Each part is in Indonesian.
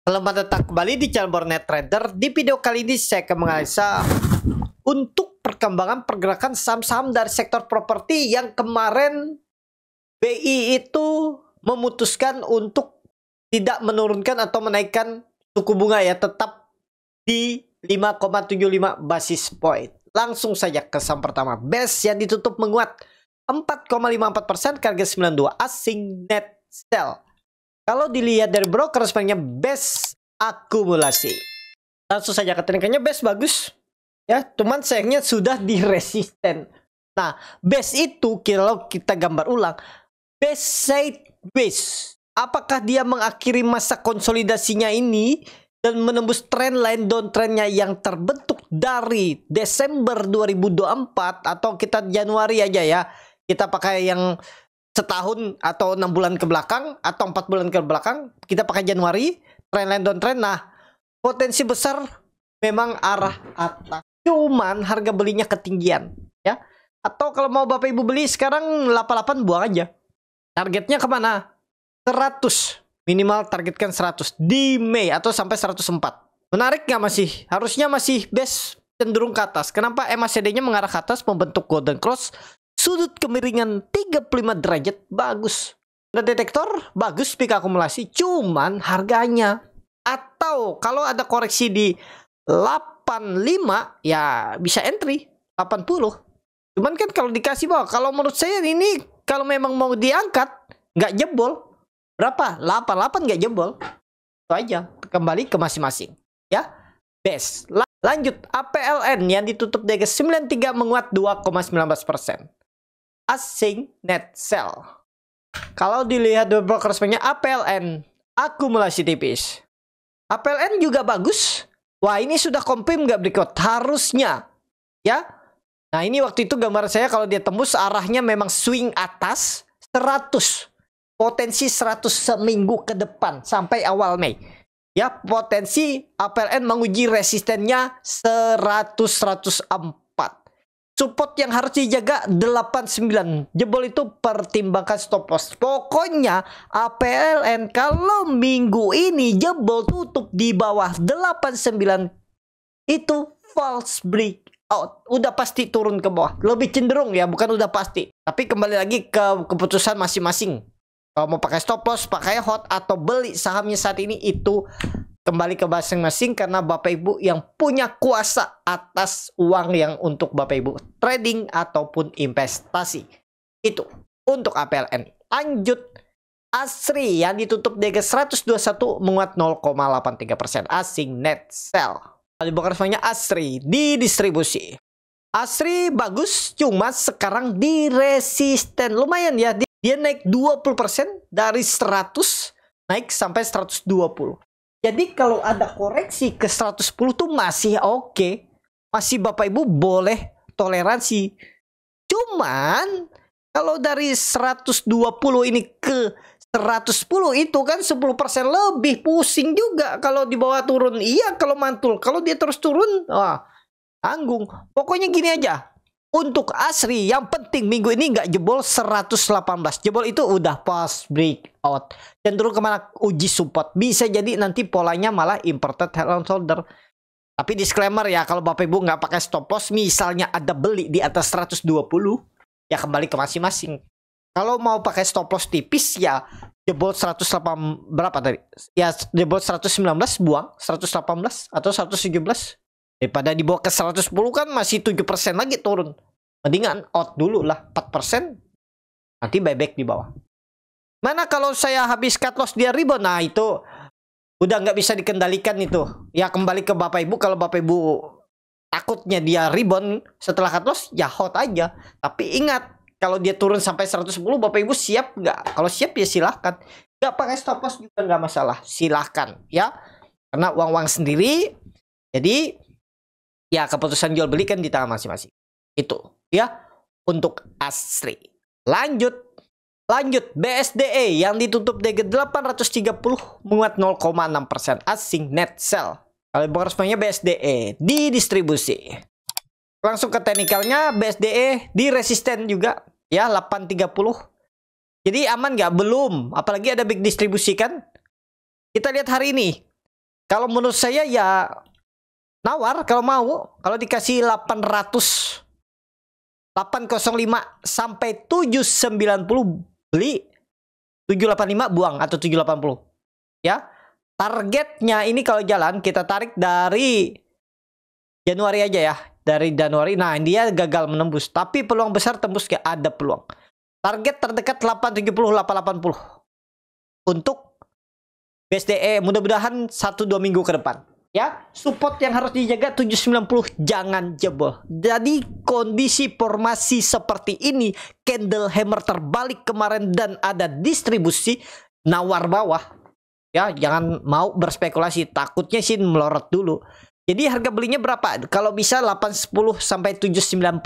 Selamat datang kembali di channel Bornet Trader. Di video kali ini saya akan menganalisa untuk perkembangan pergerakan saham-saham dari sektor properti yang kemarin BI itu memutuskan untuk tidak menurunkan atau menaikkan suku bunga ya, tetap di 5,75 basis point. Langsung saja ke saham pertama, BES yang ditutup menguat 4,54% ke harga 92, asing net sell. Kalau dilihat dari broker sebenarnya BES akumulasi. Langsung saja ke teknikannya, BES bagus ya, cuman sayangnya sudah di resisten. Nah, BES itu kalau kita gambar ulang, BES sideways. Apakah dia mengakhiri masa konsolidasinya ini dan menembus trendline downtrendnya yang terbentuk dari Desember 2024 atau kita Januari aja ya. Kita pakai yang setahun atau 6 bulan ke belakang atau 4 bulan ke belakang, kita pakai Januari, trendline downtrend. Nah, potensi besar memang arah atas, cuman harga belinya ketinggian ya. Atau kalau mau Bapak Ibu beli sekarang 88, buang aja. Targetnya kemana? 100, minimal targetkan 100 di Mei atau sampai 104. Menarik nggak? Masih harusnya masih BES cenderung ke atas. Kenapa? MACD nya mengarah ke atas, membentuk golden cross, sudut kemiringan 35 derajat, bagus. Ada detektor, bagus, peak akumulasi, cuman harganya. Atau kalau ada koreksi di 85, ya bisa entry 80. Cuman kan kalau dikasih bawah, kalau menurut saya ini kalau memang mau diangkat, nggak jebol. Berapa? 88 nggak jebol. Itu aja, kembali ke masing-masing. Ya, BES. Lanjut, APLN yang ditutup di 93 menguat 2,19%. Asing net sell. Kalau dilihat dari broker resminya, APLN akumulasi tipis. APLN juga bagus. Wah, ini sudah confirm nggak berikut? Harusnya ya. Nah, ini waktu itu gambar saya kalau dia tembus arahnya memang swing atas 100. Potensi 100 seminggu ke depan sampai awal Mei. Ya, potensi APLN menguji resistennya 100-104. Support yang harus dijaga 89. Jebol itu pertimbangkan stop loss. Pokoknya APLN kalau minggu ini jebol tutup di bawah 89 itu false breakout. Udah pasti turun ke bawah. Lebih cenderung ya, bukan udah pasti. Tapi kembali lagi ke keputusan masing-masing. Kalau mau pakai stop loss, pakai hot atau beli sahamnya saat ini, itu kembali ke masing-masing karena Bapak Ibu yang punya kuasa atas uang yang untuk Bapak Ibu trading ataupun investasi. Itu untuk APLN. Lanjut, ASRI yang ditutup di 121 menguat 0,83%. Asing net sell. Kali bukan semuanya ASRI di distribusi. ASRI bagus, cuma sekarang di resisten. Lumayan ya, dia naik 20% dari 100 naik sampai 120. Jadi kalau ada koreksi ke 110 tuh masih oke. Masih Bapak Ibu boleh toleransi. Cuman kalau dari 120 ini ke 110 itu kan 10% lebih, pusing juga kalau di bawah turun. Iya kalau mantul. Kalau dia terus turun, wah, tanggung. Pokoknya gini aja. Untuk ASRI yang penting minggu ini nggak jebol 118. Jebol itu udah pas breakout. Cenderung kemana? Uji support. Bisa jadi nanti polanya malah inverted head and shoulder. Tapi disclaimer ya, kalau Bapak Ibu nggak pakai stop loss, misalnya ada beli di atas 120, ya kembali ke masing-masing. Kalau mau pakai stop loss tipis ya jebol 108 berapa tadi? Ya jebol 119 buang 118 atau 117. Daripada dibawa ke 110 kan masih 7% lagi turun. Mendingan out dulu lah 4%. Nanti buyback di bawah. Mana kalau saya habis cut loss dia rebound, nah itu udah nggak bisa dikendalikan itu. Ya kembali ke Bapak Ibu. Kalau Bapak Ibu takutnya dia rebound setelah cut loss, ya hold aja. Tapi ingat, kalau dia turun sampai 110, Bapak Ibu siap nggak? Kalau siap ya silahkan. Nggak pakai stop loss juga nggak masalah. Silahkan ya. Karena uang-uang sendiri. Jadi ya keputusan jual beli kan di tangan masing-masing. Itu ya untuk ASRI. Lanjut BSDE yang ditutup di 830 menguat 0,6%. Asing net sell. Kalau bukan resminya BSDE di distribusi. Langsung ke teknikalnya, BSDE di resisten juga ya 830. Jadi aman nggak? Belum. Apalagi ada big distribusi kan. Kita lihat hari ini. Kalau menurut saya ya nawar kalau mau. Kalau dikasih 805 sampai 790 beli, 785 buang atau 780. Ya. Targetnya ini kalau jalan kita tarik dari Januari aja ya. Dari Januari. Nah, dia gagal menembus, tapi peluang besar tembus, gak ada peluang. Target terdekat 870 880 untuk BSDE, mudah-mudahan 1-2 minggu ke depan. Ya, support yang harus dijaga 790, jangan jebol. Jadi kondisi formasi seperti ini, candle hammer terbalik kemarin dan ada distribusi nawar bawah. Ya, jangan mau berspekulasi, takutnya sih melorot dulu. Jadi harga belinya berapa? Kalau bisa 810 sampai 790.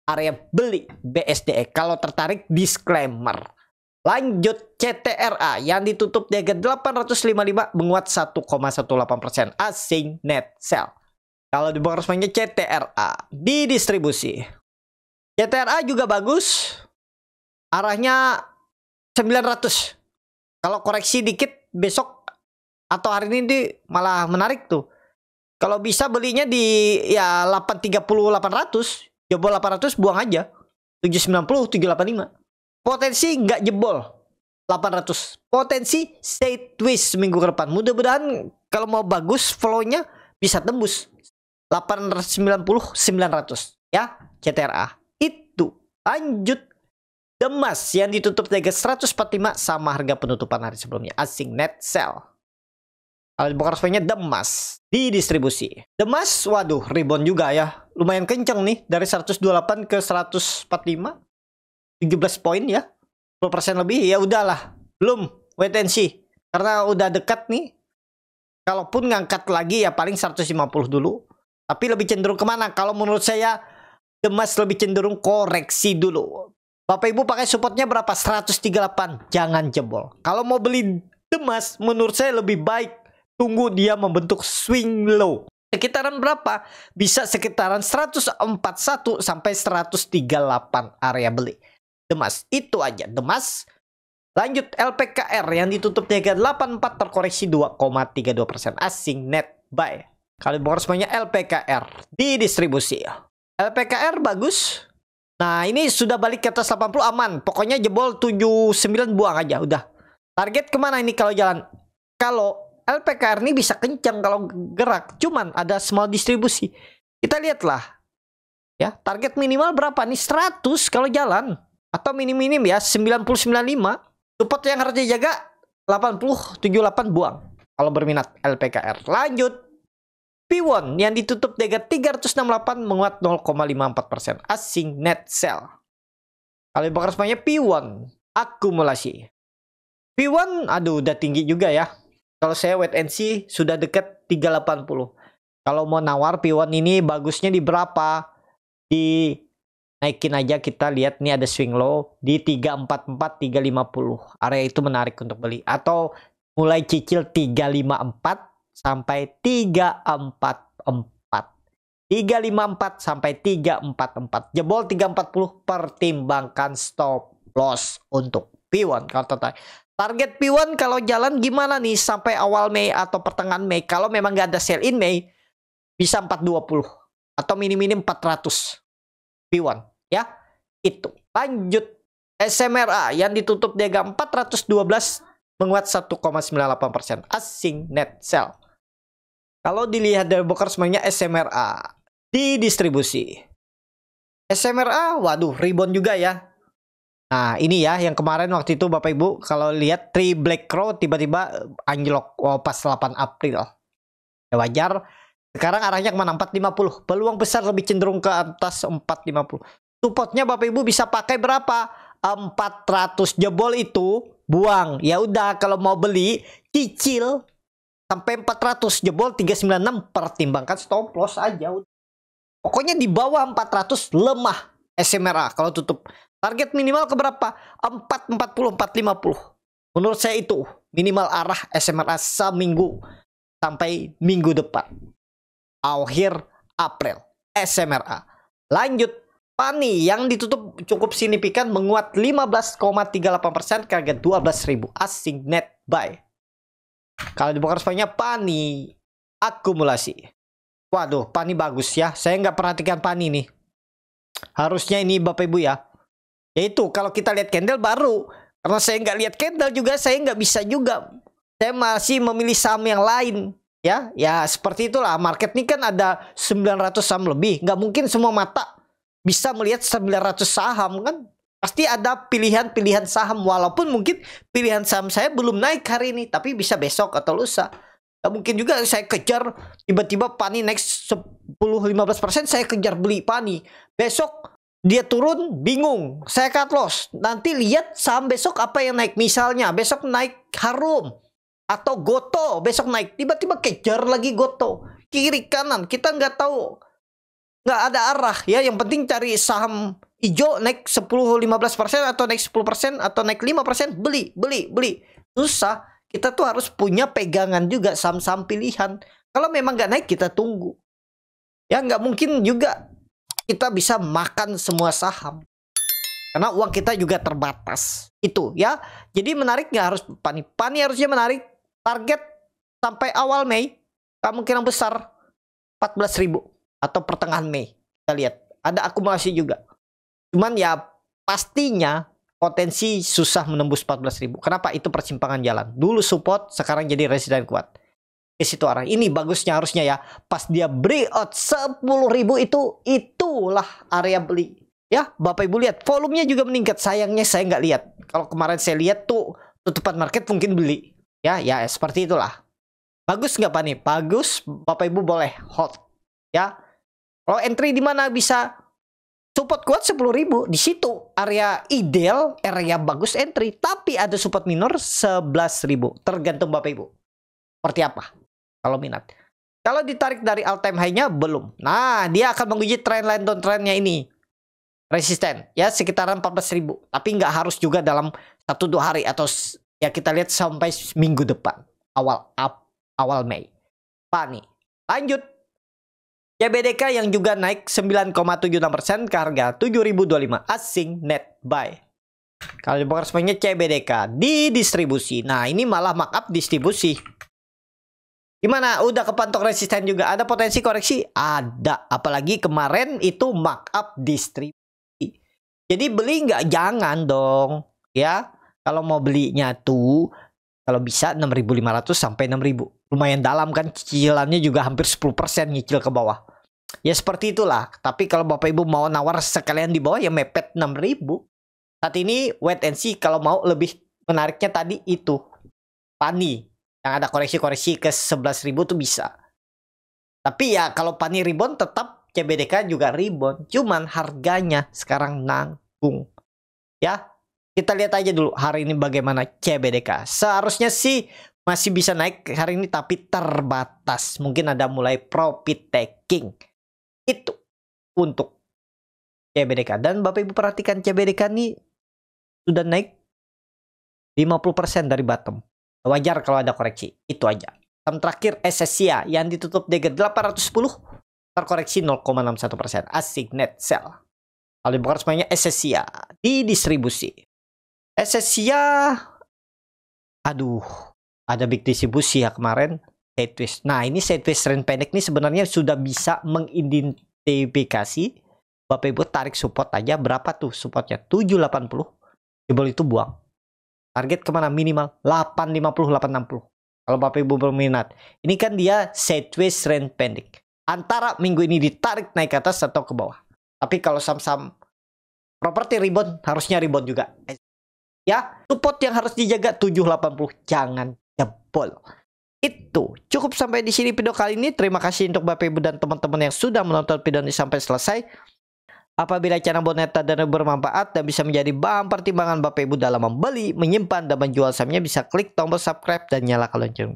Area beli BSDE. Kalau tertarik disclaimer. Lanjut CTRA yang ditutup di harga 855 menguat 1,18%. Asing net sell. Kalau di bawah resminya CTRA di distribusi. CTRA juga bagus. Arahnya 900. Kalau koreksi dikit besok atau hari ini malah menarik tuh. Kalau bisa belinya di ya 830 800, jebol 800 buang aja. 790 785. Potensi nggak jebol 800. Potensi stay twist minggu ke depan. Mudah-mudahan kalau mau bagus flow-nya bisa tembus 890 900 ya CTRA. Itu. Lanjut Demas yang ditutup harga 145 sama harga penutupan hari sebelumnya. Asing net sell. Kalau di bokar resminya Demas di distribusi. Demas waduh rebound juga ya. Lumayan kenceng nih dari 128 ke 145. 17 poin ya, 10% lebih. Ya udahlah, belum wait and see karena udah dekat nih. Kalaupun ngangkat lagi ya paling 150 dulu, tapi lebih cenderung kemana? Kalau menurut saya Demas lebih cenderung koreksi dulu. Bapak Ibu pakai supportnya berapa? 138, jangan jebol. Kalau mau beli Demas menurut saya lebih baik tunggu dia membentuk swing low. Sekitaran berapa? Bisa sekitaran 141 sampai 138 area beli Demas. Itu aja Demas. Lanjut LPKR yang ditutup di harga 84 terkoreksi 2,32%. Asing net buy. Kalau di bawah semuanya LPKR di distribusi. LPKR bagus. Nah ini sudah balik ke atas 80 aman. Pokoknya jebol 79 buang aja udah. Target kemana ini kalau jalan? Kalau LPKR ini bisa kencang kalau gerak. Cuman ada small distribusi. Kita lihatlah. Ya target minimal berapa nih? 100 kalau jalan. Atau minim-minim ya 90-95. Support yang harus dijaga 80-78 buang. Kalau berminat LPKR. Lanjut. P1 yang ditutup di harga 368 menguat 0,54%. Asing net sell. Kalau dibakar semuanya P1. Akumulasi. P1 aduh udah tinggi juga ya. Kalau saya wait and see sudah dekat 380. Kalau mau nawar P1 ini bagusnya di berapa? Di naikin aja, kita lihat nih ada swing low di 344 350. Area itu menarik untuk beli atau mulai cicil 354 sampai 344. 354 sampai 344. Jebol 340 pertimbangkan stop loss untuk P1 kalau tertarik. Target P1 kalau jalan gimana nih sampai awal Mei atau pertengahan Mei. Kalau memang nggak ada sell in Mei bisa 420 atau minim-minim 400 P1. Ya, itu. Lanjut SMRA yang ditutup di harga 412 menguat 1,98%. Asing net sell. Kalau dilihat dari broker semuanya SMRA di distribusi. SMRA, waduh, rebound juga ya. Nah, ini ya yang kemarin waktu itu Bapak Ibu kalau lihat 3 Black Crow tiba-tiba anjlok pas 8 April. Ya wajar. Sekarang arahnya kemana? 450. Peluang besar lebih cenderung ke atas 450. Supportnya Bapak Ibu bisa pakai berapa? 400 jebol itu buang. Ya udah kalau mau beli cicil sampai 400 jebol 396 pertimbangkan stop loss aja. Pokoknya di bawah 400 lemah SMRA kalau tutup. Target minimal ke berapa? 440 450. Menurut saya itu minimal arah SMRA seminggu sampai minggu depan. Akhir April SMRA. Lanjut Pani yang ditutup cukup signifikan menguat 15,38% ke harga 12.000. Asing net buy. Kalau di broker SPY-nya PANI akumulasi. Waduh, PANI bagus ya. Saya nggak perhatikan PANI nih. Harusnya ini Bapak Ibu ya. Yaitu kalau kita lihat candle baru. Karena saya nggak lihat candle juga, saya nggak bisa juga. Saya masih memilih saham yang lain. Ya seperti itulah. Market ini kan ada 900 saham lebih. Nggak mungkin semua mata bisa melihat 900 saham kan. Pasti ada pilihan-pilihan saham. Walaupun mungkin pilihan saham saya belum naik hari ini. Tapi bisa besok atau lusa. Gak mungkin juga saya kejar tiba-tiba PANI naik 10-15%. Saya kejar beli PANI. Besok dia turun bingung. Saya cut loss. Nanti lihat saham besok apa yang naik. Misalnya besok naik Harum. Atau Goto. Besok naik. Tiba-tiba kejar lagi Goto. Kiri kanan. Kita nggak tahu. Nggak ada arah ya. Yang penting cari saham hijau naik 10-15% atau naik 10% atau naik 5%. Beli. Susah. Kita tuh harus punya pegangan juga saham-saham pilihan. Kalau memang nggak naik kita tunggu. Ya nggak mungkin juga kita bisa makan semua saham. Karena uang kita juga terbatas. Itu ya. Jadi menarik nggak harus PANI. PANI harusnya menarik. Target sampai awal Mei. Kemungkinan besar 14.000. Atau pertengahan Mei. Kita lihat. Ada akumulasi juga. Cuman ya pastinya potensi susah menembus 14.000. Kenapa? Itu persimpangan jalan. Dulu support, sekarang jadi resisten kuat. Ke situ arah. Ini bagusnya harusnya ya. Pas dia breakout 10.000 itulah area beli. Ya, Bapak Ibu lihat. Volumenya juga meningkat. Sayangnya saya nggak lihat. Kalau kemarin saya lihat tuh tutupan market mungkin beli. Ya seperti itulah. Bagus nggak Pak nih? Bagus. Bapak Ibu boleh hold. Ya. Kalau entry di mana bisa support kuat 10.000. Di situ area ideal, area bagus entry. Tapi ada support minor 11.000. Tergantung Bapak Ibu. Seperti apa? Kalau minat. Kalau ditarik dari all time high-nya belum. Nah, dia akan menguji trendline downtrend-nya ini. Resisten. Ya, sekitaran 14.000. Tapi nggak harus juga dalam 1-2 hari. Atau ya kita lihat sampai minggu depan. Awal Mei. PANI. Lanjut. CBDK yang juga naik 9,76% ke harga 7.025 asing net buy. Kalau di broker SPY-nya CBDK di distribusi. Nah, ini malah markup distribusi. Gimana? Udah kepantok resisten juga. Ada potensi koreksi? Ada. Apalagi kemarin itu markup distribusi. Jadi beli nggak? Jangan dong. Ya. Kalau mau belinya tuh kalau bisa 6.500 sampai 6.000. Lumayan dalam kan, cicilannya juga hampir 10% nyicil ke bawah. Ya seperti itulah. Tapi kalau Bapak Ibu mau nawar sekalian di bawah ya mepet 6.000. Saat ini wait and see. Kalau mau lebih menariknya tadi itu PANI yang ada koreksi-koreksi ke 11.000 tuh bisa. Tapi ya kalau PANI rebound tetap CBDK juga rebound. Cuman harganya sekarang nanggung. Ya. Kita lihat aja dulu hari ini bagaimana CBDK. Seharusnya sih masih bisa naik hari ini tapi terbatas. Mungkin ada mulai profit taking. Itu untuk CBDK. Dan Bapak Ibu perhatikan CBDK ini sudah naik 50% dari bottom. Wajar kalau ada koreksi. Itu aja. Saham terakhir SSIA yang ditutup DG 810 terkoreksi 0,61%. Asing net sell. Kalau bukan semuanya SSIA di distribusi. SSIA, aduh, ada big distribusi ya kemarin. Sideways. Nah, ini sideways trend pendek ini sebenarnya sudah bisa mengidentifikasi. Bapak Ibu tarik support aja. Berapa tuh supportnya? 780. Jebol itu buang. Target kemana? Minimal 850, 860. Kalau Bapak Ibu berminat. Ini kan dia sideways trend pendek. Antara minggu ini ditarik naik ke atas atau ke bawah. Tapi kalau saham-saham properti rebound, harusnya rebound juga. Ya, support yang harus dijaga 780. Jangan jebol. Itu cukup sampai di sini video kali ini. Terima kasih untuk Bapak Ibu dan teman-teman yang sudah menonton video ini sampai selesai. Apabila channel Boneta dan bermanfaat dan bisa menjadi bahan pertimbangan Bapak Ibu dalam membeli, menyimpan, dan menjual sahamnya, bisa klik tombol subscribe dan nyalakan lonceng.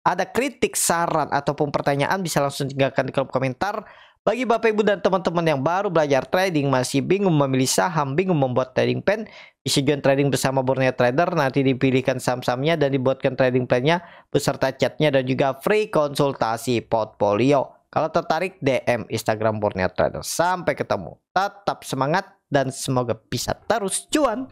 Ada kritik, saran, ataupun pertanyaan bisa langsung tinggalkan di kolom komentar. Bagi Bapak Ibu dan teman-teman yang baru belajar trading, masih bingung memilih saham, bingung membuat trading plan, bisa join trading bersama Borneo Trader. Nanti dipilihkan saham-sahamnya dan dibuatkan trading plan-nya beserta chatnya dan juga free konsultasi portfolio. Kalau tertarik, DM Instagram Borneo Trader. Sampai ketemu. Tetap semangat dan semoga bisa terus cuan.